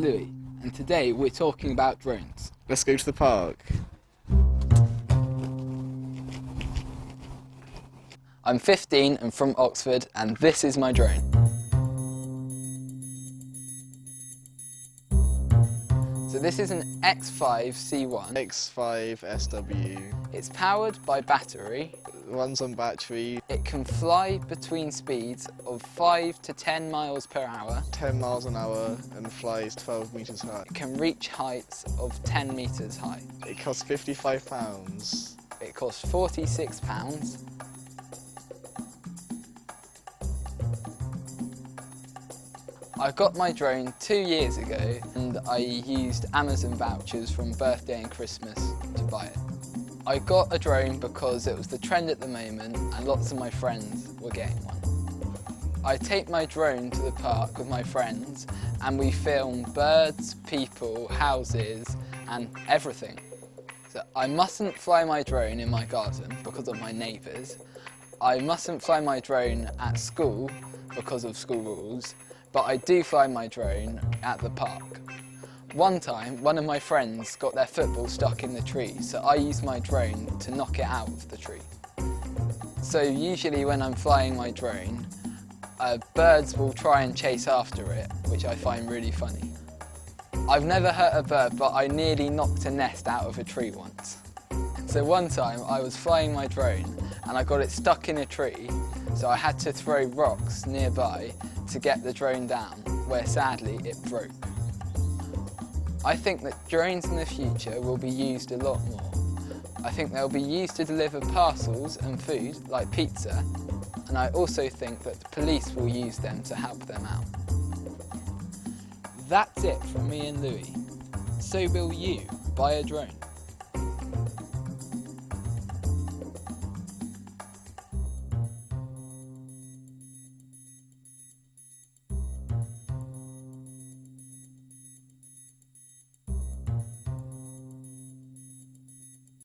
Louis, and today we're talking about drones. Let's go to the park. I'm 15 and from Oxford, and this is my drone. So this is an X5C1. X5SW. It's powered by battery. Runs on battery. It can fly between speeds of 5 to 10 miles per hour. 10 miles an hour and flies 12 metres high. It can reach heights of 10 metres high. It costs £55. It costs £46. I got my drone 2 years ago and I used Amazon vouchers from birthday and Christmas to buy it. I got a drone because it was the trend at the moment and lots of my friends were getting one. I take my drone to the park with my friends and we film birds, people, houses and everything. So I mustn't fly my drone in my garden because of my neighbours. I mustn't fly my drone at school because of school rules, but I do fly my drone at the park. One time, one of my friends got their football stuck in the tree, so I used my drone to knock it out of the tree. So usually when I'm flying my drone, birds will try and chase after it, which I find really funny. I've never hurt a bird, but I nearly knocked a nest out of a tree once. So one time I was flying my drone and I got it stuck in a tree, so I had to throw rocks nearby to get the drone down, where sadly it broke. I think that drones in the future will be used a lot more. I think they'll be used to deliver parcels and food, like pizza, and I also think that the police will use them to help them out. That's it from me and Louis. So will you buy a drone?